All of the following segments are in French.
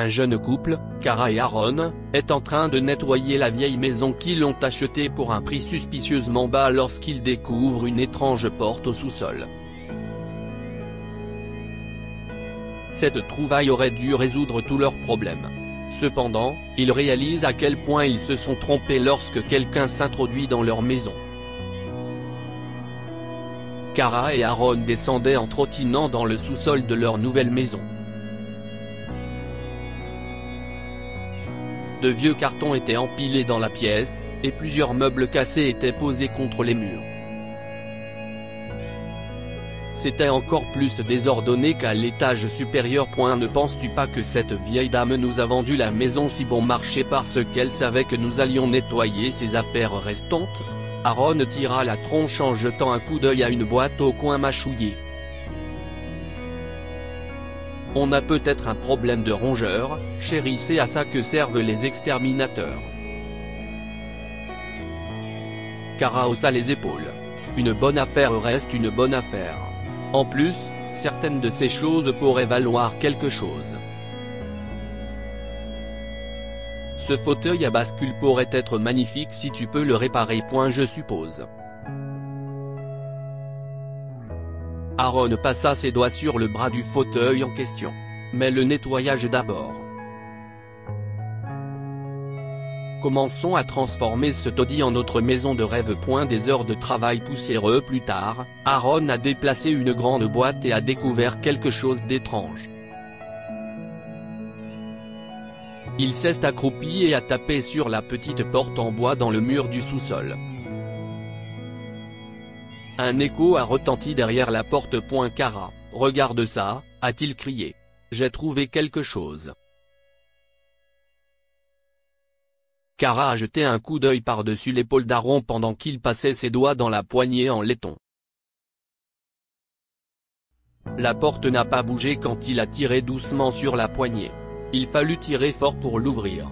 Un jeune couple, Kara et Aaron, est en train de nettoyer la vieille maison qu'ils ont achetée pour un prix suspicieusement bas lorsqu'ils découvrent une étrange porte au sous-sol. Cette trouvaille aurait dû résoudre tous leurs problèmes. Cependant, ils réalisent à quel point ils se sont trompés lorsque quelqu'un s'introduit dans leur maison. Kara et Aaron descendaient en trottinant dans le sous-sol de leur nouvelle maison. De vieux cartons étaient empilés dans la pièce, et plusieurs meubles cassés étaient posés contre les murs. C'était encore plus désordonné qu'à l'étage supérieur. Ne penses-tu pas que cette vieille dame nous a vendu la maison si bon marché parce qu'elle savait que nous allions nettoyer ses affaires restantes? Aaron tira la tronche en jetant un coup d'œil à une boîte au coin mâchouillée. On a peut-être un problème de rongeur, chérie, c'est à ça que servent les exterminateurs. Kara haussa les épaules. Une bonne affaire reste une bonne affaire. En plus, certaines de ces choses pourraient valoir quelque chose. Ce fauteuil à bascule pourrait être magnifique si tu peux le réparer. Je suppose. Aaron passa ses doigts sur le bras du fauteuil en question. Mais le nettoyage d'abord. Commençons à transformer ce taudis en notre maison de rêve. Des heures de travail poussiéreux plus tard, Aaron a déplacé une grande boîte et a découvert quelque chose d'étrange. Il s'est accroupi et a tapé sur la petite porte en bois dans le mur du sous-sol. Un écho a retenti derrière la porte. Kara, regarde ça, a-t-il crié. J'ai trouvé quelque chose. Kara a jeté un coup d'œil par-dessus l'épaule d'Aaron pendant qu'il passait ses doigts dans la poignée en laiton. La porte n'a pas bougé quand il a tiré doucement sur la poignée. Il fallut tirer fort pour l'ouvrir.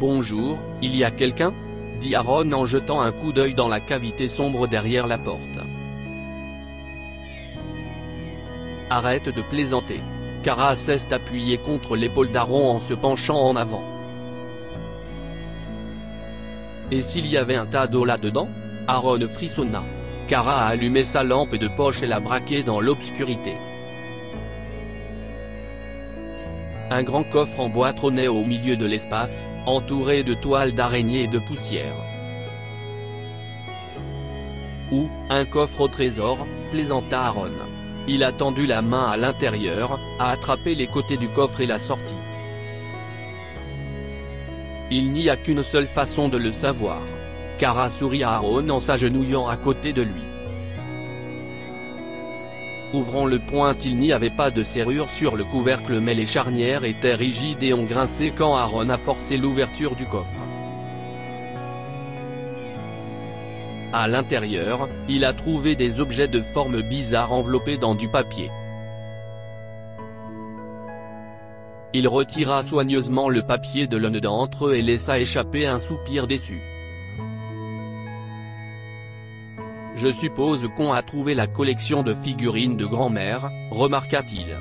Bonjour, il y a quelqu'un ? Dit Aaron en jetant un coup d'œil dans la cavité sombre derrière la porte. Arrête de plaisanter. Kara s'est appuyée contre l'épaule d'Aaron en se penchant en avant. Et s'il y avait un tas d'eau là-dedans ? Aaron frissonna. Kara a allumé sa lampe de poche et l'a braquée dans l'obscurité. Un grand coffre en bois trônait au milieu de l'espace, entouré de toiles d'araignée et de poussière. Ou, un coffre au trésor, plaisanta Aaron. Il a tendu la main à l'intérieur, a attrapé les côtés du coffre et l'a sorti. Il n'y a qu'une seule façon de le savoir. Kara sourit à Aaron en s'agenouillant à côté de lui. Ouvrant le point, il n'y avait pas de serrure sur le couvercle mais les charnières étaient rigides et ont grincé quand Aaron a forcé l'ouverture du coffre. À l'intérieur, il a trouvé des objets de forme bizarre enveloppés dans du papier. Il retira soigneusement le papier de l'un d'entre eux et laissa échapper un soupir déçu. Je suppose qu'on a trouvé la collection de figurines de grand-mère, remarqua-t-il.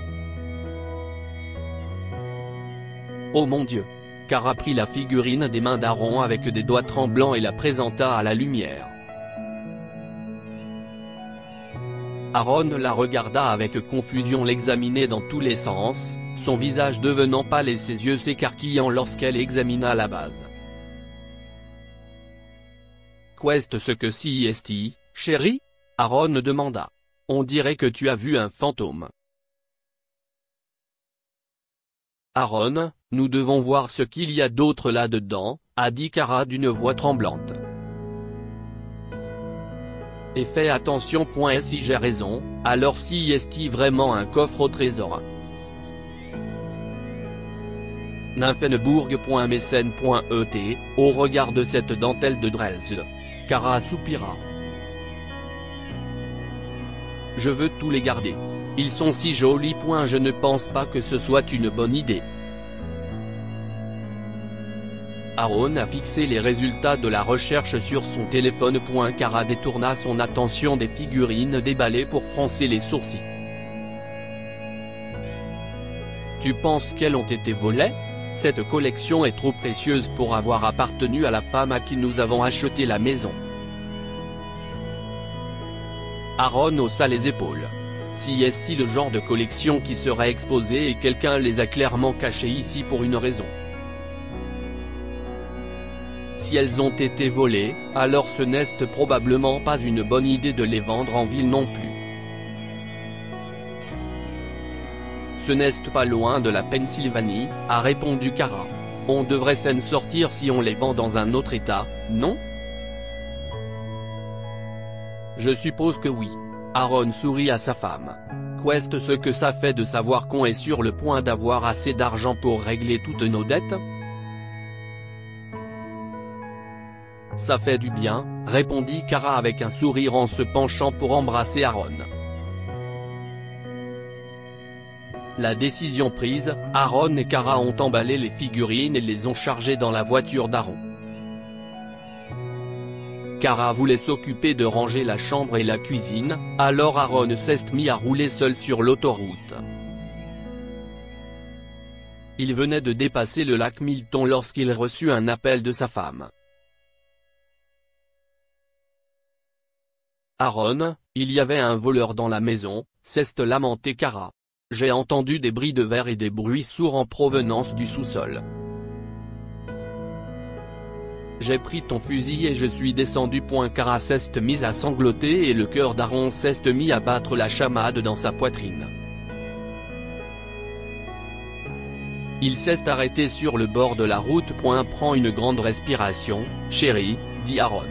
Oh mon Dieu! Kara prit la figurine des mains d'Aaron avec des doigts tremblants et la présenta à la lumière. Aaron la regarda avec confusion, l'examinait dans tous les sens, son visage devenant pâle et ses yeux s'écarquillant lorsqu'elle examina la base. Qu'est-ce que c'est, chérie? Aaron demanda. On dirait que tu as vu un fantôme. Aaron, nous devons voir ce qu'il y a d'autre là-dedans, a dit Kara d'une voix tremblante. Et fais attention. Si j'ai raison, alors si est-il vraiment un coffre au trésor? Nymphenburg.msn.et, au regard de cette dentelle de Dresde. Kara soupira. Je veux tous les garder. Ils sont si jolis. Je ne pense pas que ce soit une bonne idée. Aaron a fixé les résultats de la recherche sur son téléphone. Kara détourna son attention des figurines déballées pour froncer les sourcils. Tu penses qu'elles ont été volées? Cette collection est trop précieuse pour avoir appartenu à la femme à qui nous avons acheté la maison. Aaron haussa les épaules. Si est-il le genre de collection qui serait exposée et quelqu'un les a clairement cachées ici pour une raison. Si elles ont été volées, alors ce n'est probablement pas une bonne idée de les vendre en ville non plus. Ce n'est pas loin de la Pennsylvanie, a répondu Kara. On devrait s'en sortir si on les vend dans un autre état, non? Je suppose que oui. Aaron sourit à sa femme. Qu'est-ce ce que ça fait de savoir qu'on est sur le point d'avoir assez d'argent pour régler toutes nos dettes? Ça fait du bien, répondit Kara avec un sourire en se penchant pour embrasser Aaron. La décision prise, Aaron et Kara ont emballé les figurines et les ont chargées dans la voiture d'Aaron. Kara voulait s'occuper de ranger la chambre et la cuisine, alors Aaron s'est mis à rouler seul sur l'autoroute. Il venait de dépasser le lac Milton lorsqu'il reçut un appel de sa femme. Aaron, il y avait un voleur dans la maison, s'est lamenté Kara. J'ai entendu des bris de verre et des bruits sourds en provenance du sous-sol. J'ai pris ton fusil et je suis descendu. Kara s'est mise à sangloter et le cœur d'Aaron s'est mis à battre la chamade dans sa poitrine. Il s'est arrêté sur le bord de la route. Prends une grande respiration, chérie, dit Aaron.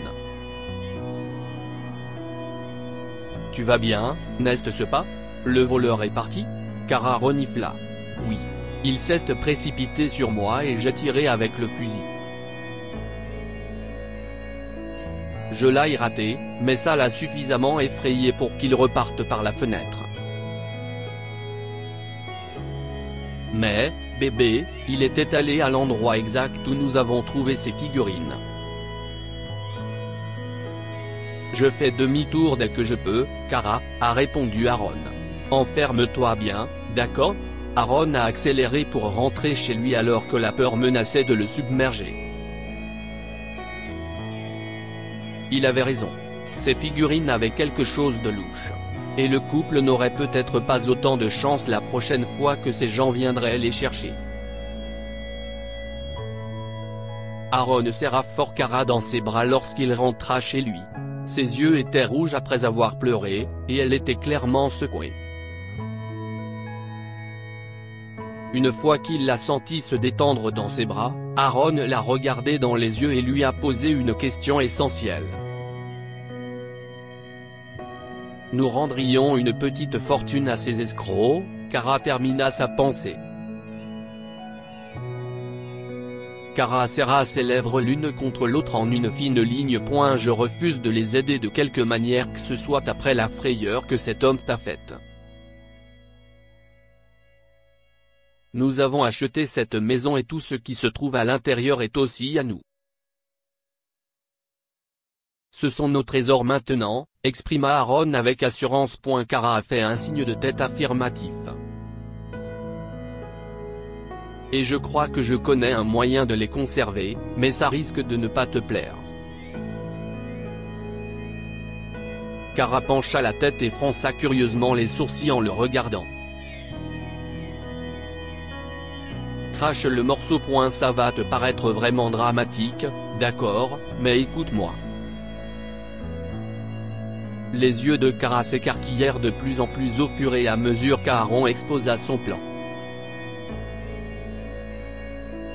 Tu vas bien, n'est-ce pas? Le voleur est parti? Kara renifla. Oui. Il s'est précipité sur moi et j'ai tiré avec le fusil. Je l'ai raté, mais ça l'a suffisamment effrayé pour qu'il reparte par la fenêtre. Mais, bébé, il était allé à l'endroit exact où nous avons trouvé ces figurines. Je fais demi-tour dès que je peux, Kara, a répondu Aaron. Enferme-toi bien, d'accord? Aaron a accéléré pour rentrer chez lui alors que la peur menaçait de le submerger. Il avait raison. Ces figurines avaient quelque chose de louche. Et le couple n'aurait peut-être pas autant de chance la prochaine fois que ces gens viendraient les chercher. Aaron serra fort Kara dans ses bras lorsqu'il rentra chez lui. Ses yeux étaient rouges après avoir pleuré, et elle était clairement secouée. Une fois qu'il l'a senti se détendre dans ses bras, Aaron l'a regardé dans les yeux et lui a posé une question essentielle. Nous rendrions une petite fortune à ces escrocs, Kara termina sa pensée. Kara serra ses lèvres l'une contre l'autre en une fine ligne. Je refuse de les aider de quelque manière que ce soit après la frayeur que cet homme t'a faite. Nous avons acheté cette maison et tout ce qui se trouve à l'intérieur est aussi à nous. Ce sont nos trésors maintenant, exprima Aaron avec assurance. Kara a fait un signe de tête affirmatif. Et je crois que je connais un moyen de les conserver, mais ça risque de ne pas te plaire. Kara pencha la tête et fronça curieusement les sourcils en le regardant. Crache le morceau. Ça va te paraître vraiment dramatique, d'accord, mais écoute-moi. Les yeux de Kara s'écarquillèrent de plus en plus au fur et à mesure qu'Aaron exposa son plan.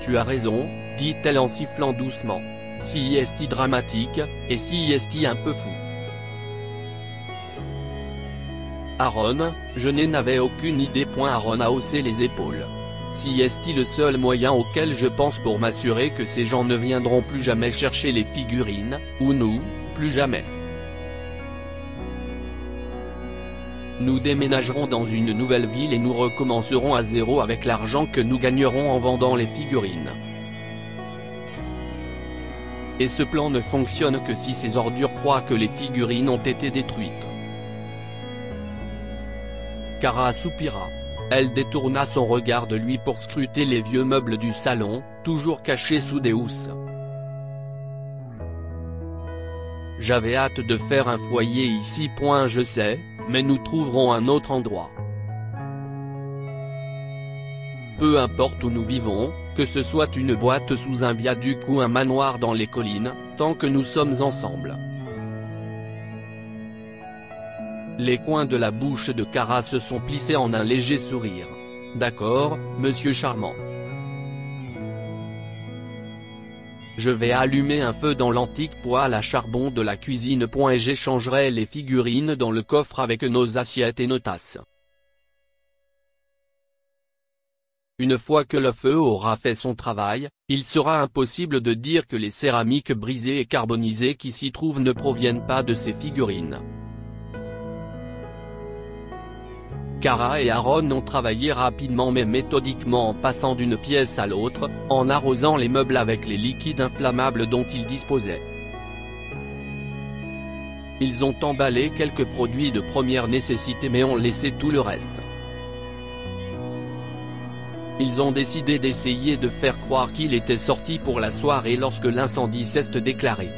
Tu as raison, dit-elle en sifflant doucement. Si est-il dramatique, et si est-il un peu fou. Aaron, je n'avais aucune idée. Aaron a haussé les épaules. Si est-il le seul moyen auquel je pense pour m'assurer que ces gens ne viendront plus jamais chercher les figurines, ou nous, plus jamais. Nous déménagerons dans une nouvelle ville et nous recommencerons à zéro avec l'argent que nous gagnerons en vendant les figurines. Et ce plan ne fonctionne que si ces ordures croient que les figurines ont été détruites. Kara soupira. Elle détourna son regard de lui pour scruter les vieux meubles du salon, toujours cachés sous des housses. J'avais hâte de faire un foyer ici. Je sais, mais nous trouverons un autre endroit. Peu importe où nous vivons, que ce soit une boîte sous un viaduc ou un manoir dans les collines, tant que nous sommes ensemble. Les coins de la bouche de Kara se sont plissés en un léger sourire. D'accord, monsieur charmant. Je vais allumer un feu dans l'antique poêle à charbon de la cuisine. Et j'échangerai les figurines dans le coffre avec nos assiettes et nos tasses. Une fois que le feu aura fait son travail, il sera impossible de dire que les céramiques brisées et carbonisées qui s'y trouvent ne proviennent pas de ces figurines. Kara et Aaron ont travaillé rapidement mais méthodiquement en passant d'une pièce à l'autre, en arrosant les meubles avec les liquides inflammables dont ils disposaient. Ils ont emballé quelques produits de première nécessité mais ont laissé tout le reste. Ils ont décidé d'essayer de faire croire qu'il était sorti pour la soirée lorsque l'incendie s'est déclaré.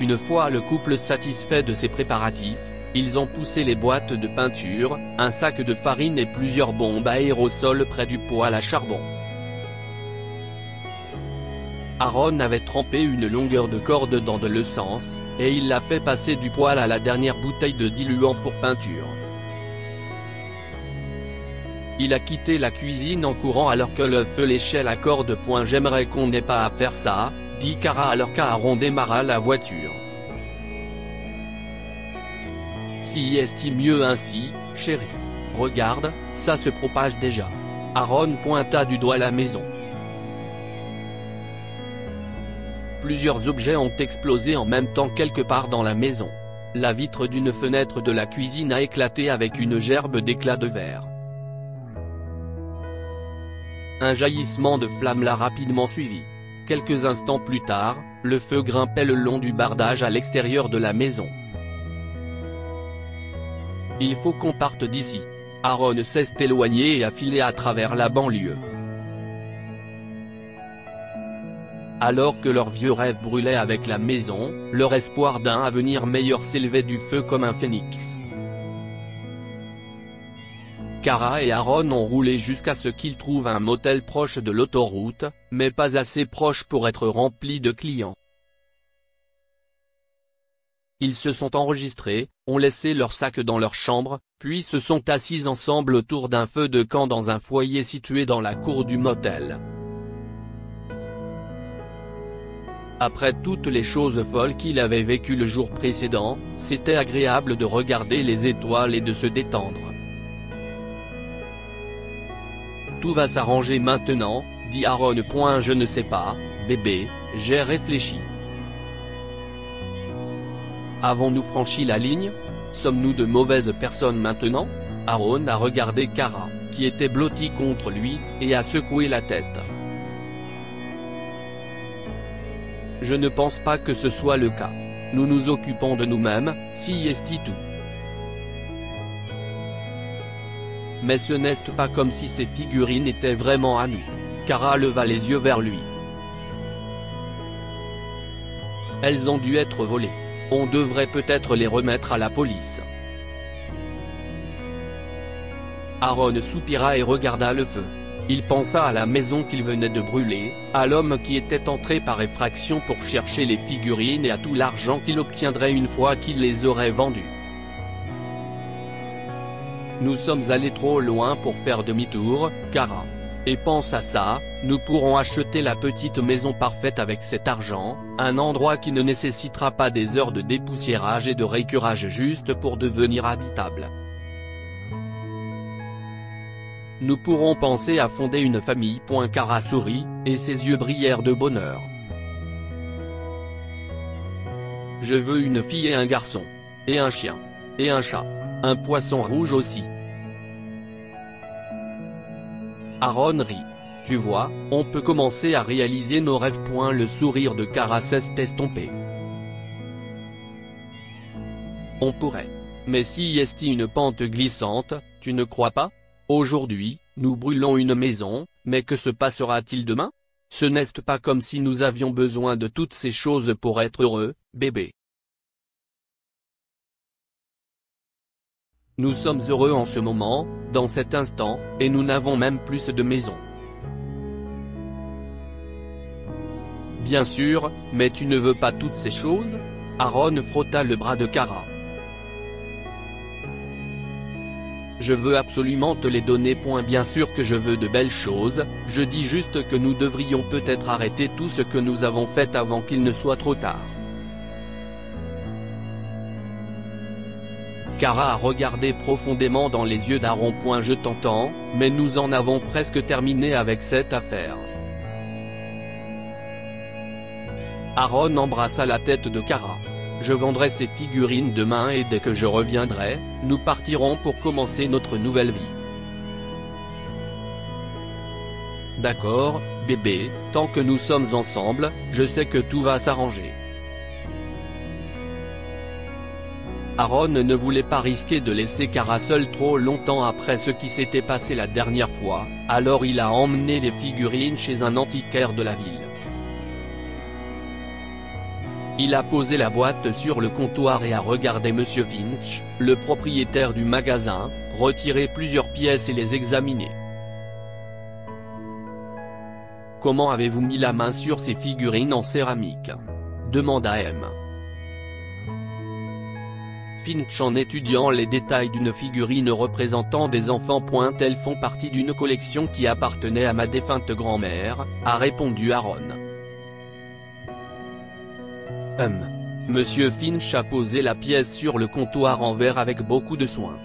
Une fois le couple satisfait de ses préparatifs, ils ont poussé les boîtes de peinture, un sac de farine et plusieurs bombes aérosols près du poêle à charbon. Aaron avait trempé une longueur de corde dans de l'essence, et il l'a fait passer du poêle à la dernière bouteille de diluant pour peinture. Il a quitté la cuisine en courant alors que le feu léchait la corde. J'aimerais qu'on n'ait pas à faire ça, dit Kara alors qu'Aaron démarra la voiture. Si est mieux ainsi, chérie. Regarde, ça se propage déjà. Aaron pointa du doigt la maison. Plusieurs objets ont explosé en même temps quelque part dans la maison. La vitre d'une fenêtre de la cuisine a éclaté avec une gerbe d'éclats de verre. Un jaillissement de flamme l'a rapidement suivi. Quelques instants plus tard, le feu grimpait le long du bardage à l'extérieur de la maison. Il faut qu'on parte d'ici. Aaron s'est éloigné et a filé à travers la banlieue. Alors que leur vieux rêve brûlait avec la maison, leur espoir d'un avenir meilleur s'élevait du feu comme un phénix. Kara et Aaron ont roulé jusqu'à ce qu'ils trouvent un motel proche de l'autoroute, mais pas assez proche pour être rempli de clients. Ils se sont enregistrés, ont laissé leurs sacs dans leur chambre, puis se sont assis ensemble autour d'un feu de camp dans un foyer situé dans la cour du motel. Après toutes les choses folles qu'il avait vécues le jour précédent, c'était agréable de regarder les étoiles et de se détendre. Tout va s'arranger maintenant, dit Aaron. Je ne sais pas, bébé, j'ai réfléchi. Avons-nous franchi la ligne? Sommes-nous de mauvaises personnes maintenant? Aaron a regardé Kara, qui était blottie contre lui, et a secoué la tête. Je ne pense pas que ce soit le cas. Nous nous occupons de nous-mêmes, si est tout. Mais ce n'est pas comme si ces figurines étaient vraiment à nous. Kara leva les yeux vers lui. Elles ont dû être volées. On devrait peut-être les remettre à la police. Aaron soupira et regarda le feu. Il pensa à la maison qu'il venait de brûler, à l'homme qui était entré par effraction pour chercher les figurines et à tout l'argent qu'il obtiendrait une fois qu'il les aurait vendues. Nous sommes allés trop loin pour faire demi-tour, Kara. Et pense à ça, nous pourrons acheter la petite maison parfaite avec cet argent, un endroit qui ne nécessitera pas des heures de dépoussiérage et de récurage juste pour devenir habitable. Nous pourrons penser à fonder une famille. Kara sourit, et ses yeux brillèrent de bonheur. Je veux une fille et un garçon. Et un chien. Et un chat. Un poisson rouge aussi. Aaron rit. Tu vois, on peut commencer à réaliser nos rêves. Le sourire de Kara s'est estompé. On pourrait. Mais si est une pente glissante, tu ne crois pas? Aujourd'hui, nous brûlons une maison, mais que se passera-t-il demain? Ce n'est pas comme si nous avions besoin de toutes ces choses pour être heureux, bébé. Nous sommes heureux en ce moment, dans cet instant, et nous n'avons même plus de maison. Bien sûr, mais tu ne veux pas toutes ces choses? Aaron frotta le bras de Kara. Je veux absolument te les donner. Bien sûr que je veux de belles choses, je dis juste que nous devrions peut-être arrêter tout ce que nous avons fait avant qu'il ne soit trop tard. Kara a regardé profondément dans les yeux d'Aaron. Je t'entends, mais nous en avons presque terminé avec cette affaire. Aaron embrassa la tête de Kara. Je vendrai ces figurines demain et dès que je reviendrai, nous partirons pour commencer notre nouvelle vie. D'accord, bébé, tant que nous sommes ensemble, je sais que tout va s'arranger. Aaron ne voulait pas risquer de laisser Kara seule trop longtemps après ce qui s'était passé la dernière fois, alors il a emmené les figurines chez un antiquaire de la ville. Il a posé la boîte sur le comptoir et a regardé Monsieur Finch, le propriétaire du magasin, retirer plusieurs pièces et les examiner. « Comment avez-vous mis la main sur ces figurines en céramique ?» demanda M. Finch en étudiant les détails d'une figurine représentant des enfants. Elles font partie d'une collection qui appartenait à ma défunte grand-mère, a répondu Aaron. Monsieur Finch a posé la pièce sur le comptoir en verre avec beaucoup de soin.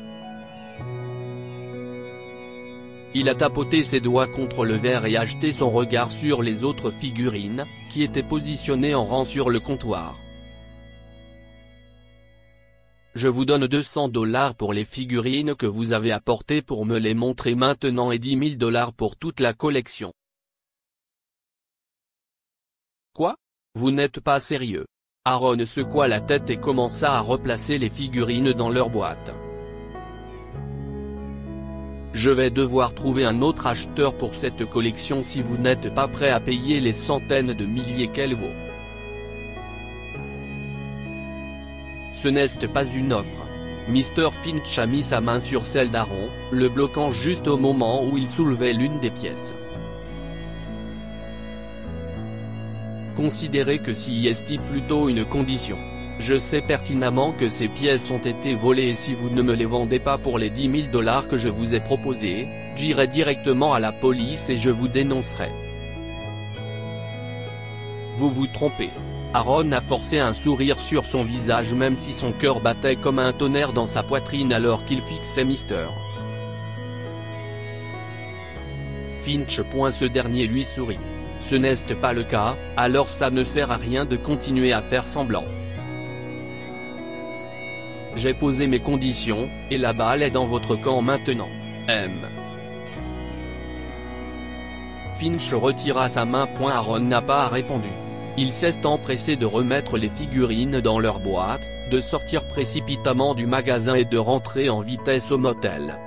Il a tapoté ses doigts contre le verre et a jeté son regard sur les autres figurines, qui étaient positionnées en rang sur le comptoir. Je vous donne $200 pour les figurines que vous avez apportées pour me les montrer maintenant et $10 000 pour toute la collection. Quoi? Vous n'êtes pas sérieux? Aaron secoua la tête et commença à replacer les figurines dans leur boîte. Je vais devoir trouver un autre acheteur pour cette collection si vous n'êtes pas prêt à payer les centaines de milliers qu'elle vaut. Ce n'est pas une offre. Mr. Finch a mis sa main sur celle d'Aaron, le bloquant juste au moment où il soulevait l'une des pièces. Considérez que si est plutôt une condition. Je sais pertinemment que ces pièces ont été volées et si vous ne me les vendez pas pour les $10 000 que je vous ai proposés, j'irai directement à la police et je vous dénoncerai. Vous vous trompez. Aaron a forcé un sourire sur son visage même si son cœur battait comme un tonnerre dans sa poitrine alors qu'il fixait Mr. Finch. Ce dernier lui sourit. Ce n'est pas le cas, alors ça ne sert à rien de continuer à faire semblant. J'ai posé mes conditions, et la balle est dans votre camp maintenant. Finch retira sa main. Aaron n'a pas répondu. Il s'est empressé de remettre les figurines dans leur boîte, de sortir précipitamment du magasin et de rentrer en vitesse au motel.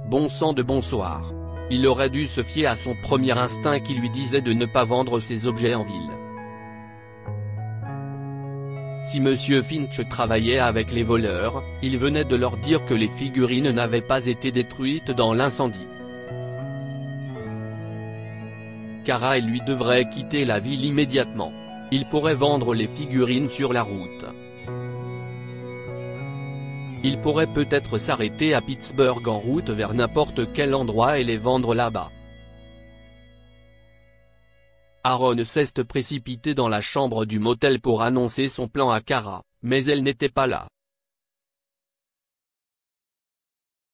Bon sang de bonsoir. Il aurait dû se fier à son premier instinct qui lui disait de ne pas vendre ses objets en ville. Si Monsieur Finch travaillait avec les voleurs, il venait de leur dire que les figurines n'avaient pas été détruites dans l'incendie. Kara et lui devraient quitter la ville immédiatement. Il pourrait vendre les figurines sur la route. Il pourrait peut-être s'arrêter à Pittsburgh en route vers n'importe quel endroit et les vendre là-bas. Aaron s'est précipité dans la chambre du motel pour annoncer son plan à Kara, mais elle n'était pas là.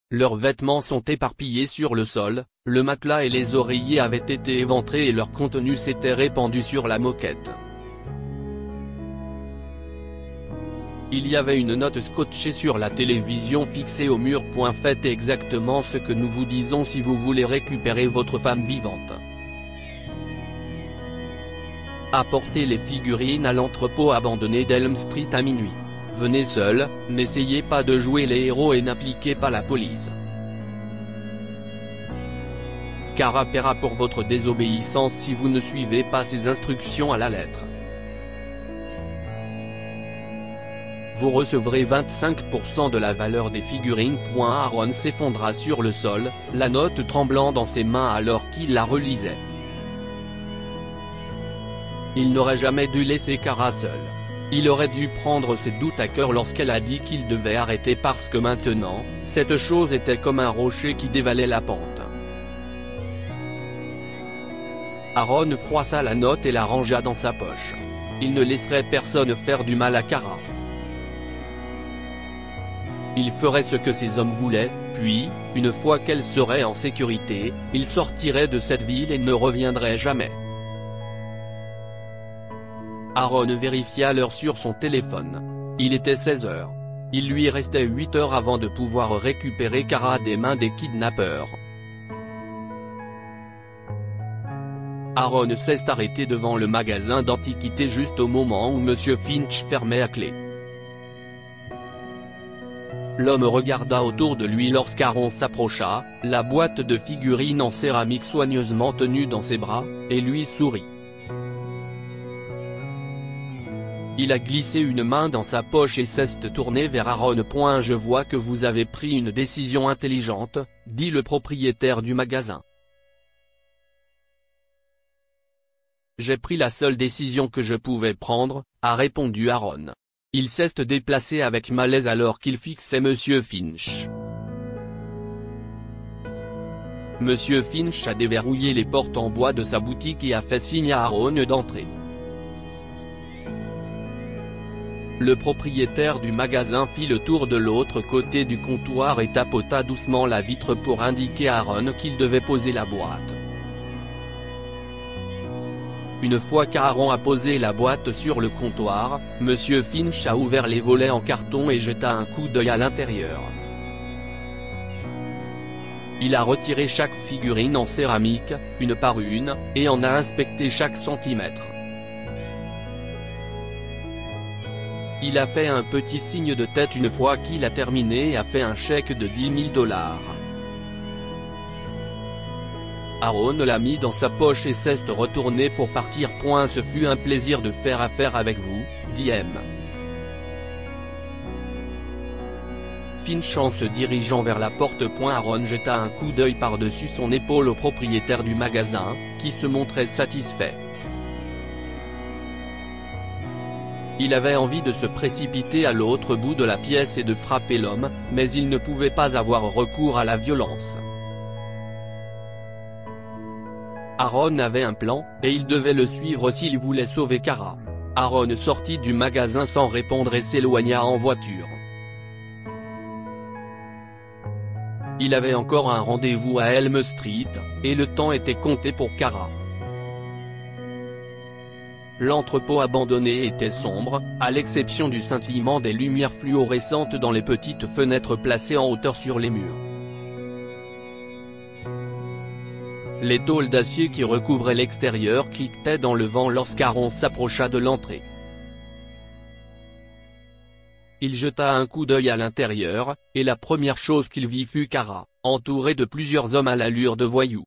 Leurs vêtements sont éparpillés sur le sol, le matelas et les oreillers avaient été éventrés et leur contenu s'était répandu sur la moquette. Il y avait une note scotchée sur la télévision fixée au mur. Faites exactement ce que nous vous disons si vous voulez récupérer votre femme vivante. Apportez les figurines à l'entrepôt abandonné d'Elm Street à minuit. Venez seul, n'essayez pas de jouer les héros et n'appliquez pas la police. Kara paiera pour votre désobéissance si vous ne suivez pas ses instructions à la lettre. Vous recevrez 25% de la valeur des figurines. Aaron s'effondra sur le sol, la note tremblant dans ses mains alors qu'il la relisait. Il n'aurait jamais dû laisser Kara seule. Il aurait dû prendre ses doutes à cœur lorsqu'elle a dit qu'il devait arrêter parce que maintenant, cette chose était comme un rocher qui dévalait la pente. Aaron froissa la note et la rangea dans sa poche. Il ne laisserait personne faire du mal à Kara. Il ferait ce que ses hommes voulaient, puis, une fois qu'elle serait en sécurité, il sortirait de cette ville et ne reviendrait jamais. Aaron vérifia l'heure sur son téléphone. Il était 16 heures. Il lui restait 8 heures avant de pouvoir récupérer Kara des mains des kidnappeurs. Aaron s'est arrêté devant le magasin d'antiquités juste au moment où Monsieur Finch fermait à clé. L'homme regarda autour de lui lorsqu'Aaron s'approcha, la boîte de figurines en céramique soigneusement tenue dans ses bras, et lui sourit. Il a glissé une main dans sa poche et s'est tourné vers Aaron. Je vois que vous avez pris une décision intelligente, dit le propriétaire du magasin. J'ai pris la seule décision que je pouvais prendre, a répondu Aaron. Il s'est déplacé avec malaise alors qu'il fixait Monsieur Finch. Monsieur Finch a déverrouillé les portes en bois de sa boutique et a fait signe à Aaron d'entrer. Le propriétaire du magasin fit le tour de l'autre côté du comptoir et tapota doucement la vitre pour indiquer à Aaron qu'il devait poser la boîte. Une fois qu'Aaron a posé la boîte sur le comptoir, Monsieur Finch a ouvert les volets en carton et jeta un coup d'œil à l'intérieur. Il a retiré chaque figurine en céramique, une par une, et en a inspecté chaque centimètre. Il a fait un petit signe de tête une fois qu'il a terminé et a fait un chèque de $10 000. Aaron l'a mis dans sa poche et s'est retourné pour partir. Ce fut un plaisir de faire affaire avec vous, dit M. Finch en se dirigeant vers la porte. Aaron jeta un coup d'œil par-dessus son épaule au propriétaire du magasin, qui se montrait satisfait. Il avait envie de se précipiter à l'autre bout de la pièce et de frapper l'homme, mais il ne pouvait pas avoir recours à la violence. Aaron avait un plan, et il devait le suivre s'il voulait sauver Kara. Aaron sortit du magasin sans répondre et s'éloigna en voiture. Il avait encore un rendez-vous à Elm Street, et le temps était compté pour Kara. L'entrepôt abandonné était sombre, à l'exception du scintillement des lumières fluorescentes dans les petites fenêtres placées en hauteur sur les murs. Les tôles d'acier qui recouvraient l'extérieur cliquetaient dans le vent lorsqu'Aaron s'approcha de l'entrée. Il jeta un coup d'œil à l'intérieur, et la première chose qu'il vit fut Kara, entourée de plusieurs hommes à l'allure de voyous.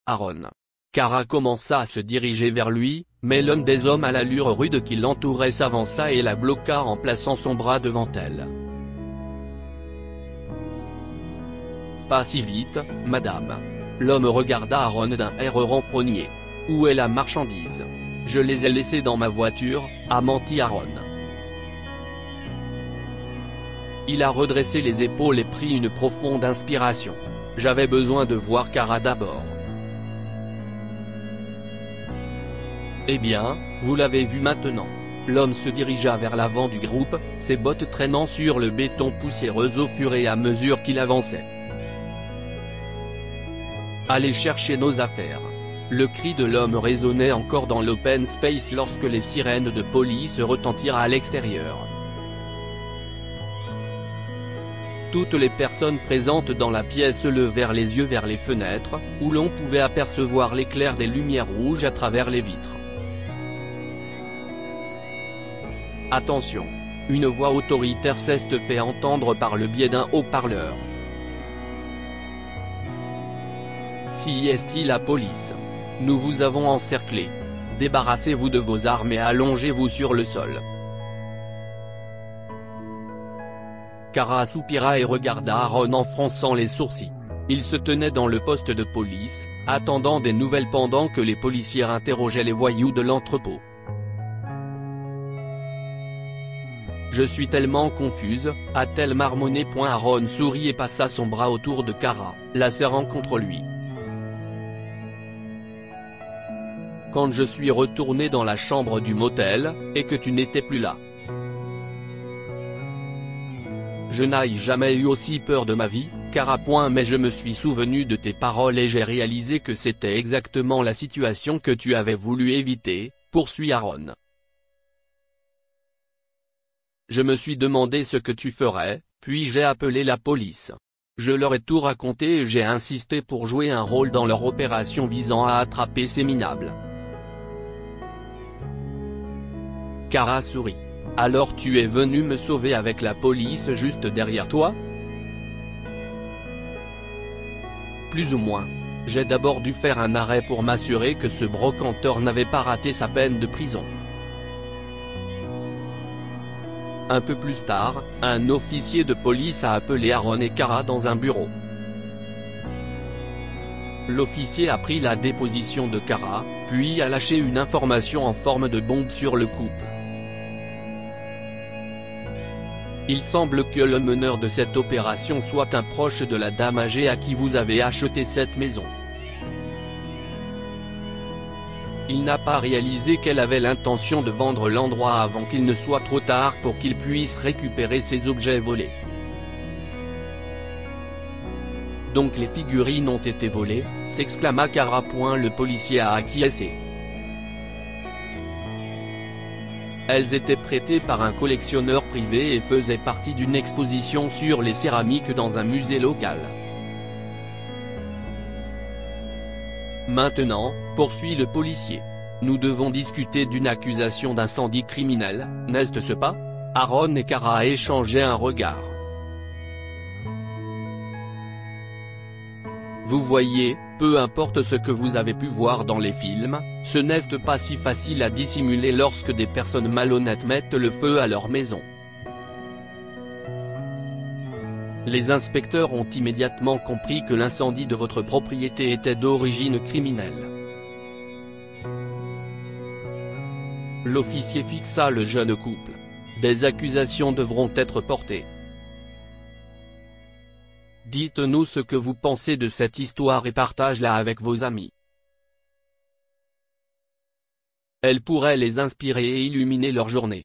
Aaron. Kara commença à se diriger vers lui, mais l'un des hommes à l'allure rude qui l'entourait s'avança et la bloqua en plaçant son bras devant elle. Pas si vite, madame. L'homme regarda Aaron d'un air renfrogné. Où est la marchandise? Je les ai laissées dans ma voiture, a menti Aaron. Il a redressé les épaules et pris une profonde inspiration. J'avais besoin de voir Kara d'abord. Eh bien, vous l'avez vu maintenant. L'homme se dirigea vers l'avant du groupe, ses bottes traînant sur le béton poussiéreux au fur et à mesure qu'il avançait. Allez chercher nos affaires. Le cri de l'homme résonnait encore dans l'open space lorsque les sirènes de police retentirent à l'extérieur. Toutes les personnes présentes dans la pièce levèrent les yeux vers les fenêtres, où l'on pouvait apercevoir l'éclair des lumières rouges à travers les vitres. Attention. Une voix autoritaire s'est fait entendre par le biais d'un haut-parleur. Si est-il la police? Nous vous avons encerclé. Débarrassez-vous de vos armes et allongez-vous sur le sol. Kara soupira et regarda Aaron en fronçant les sourcils. Il se tenait dans le poste de police, attendant des nouvelles pendant que les policiers interrogeaient les voyous de l'entrepôt. Je suis tellement confuse, a-t-elle marmonné. Aaron sourit et passa son bras autour de Kara, la serrant contre lui. Quand je suis retourné dans la chambre du motel, et que tu n'étais plus là. Je n'ai jamais eu aussi peur de ma vie, Kara. Mais je me suis souvenu de tes paroles et j'ai réalisé que c'était exactement la situation que tu avais voulu éviter, poursuit Aaron. Je me suis demandé ce que tu ferais, puis j'ai appelé la police. Je leur ai tout raconté et j'ai insisté pour jouer un rôle dans leur opération visant à attraper ces minables. Kara sourit. Alors tu es venu me sauver avec la police juste derrière toi? Plus ou moins. J'ai d'abord dû faire un arrêt pour m'assurer que ce brocanteur n'avait pas raté sa peine de prison. Un peu plus tard, un officier de police a appelé Aaron et Kara dans un bureau. L'officier a pris la déposition de Kara, puis a lâché une information en forme de bombe sur le couple. Il semble que le meneur de cette opération soit un proche de la dame âgée à qui vous avez acheté cette maison. Il n'a pas réalisé qu'elle avait l'intention de vendre l'endroit avant qu'il ne soit trop tard pour qu'il puisse récupérer ses objets volés. Donc les figurines ont été volées, s'exclama Kara. Le policier a acquiescé. Elles étaient prêtées par un collectionneur privé et faisaient partie d'une exposition sur les céramiques dans un musée local. Maintenant, poursuit le policier. Nous devons discuter d'une accusation d'incendie criminel, n'est-ce pas? Aaron et Kara échangeaient un regard. Vous voyez, peu importe ce que vous avez pu voir dans les films, ce n'est pas si facile à dissimuler lorsque des personnes malhonnêtes mettent le feu à leur maison. Les inspecteurs ont immédiatement compris que l'incendie de votre propriété était d'origine criminelle. L'officier fixa le jeune couple. Des accusations devront être portées. Dites-nous ce que vous pensez de cette histoire et partagez-la avec vos amis. Elle pourrait les inspirer et illuminer leur journée.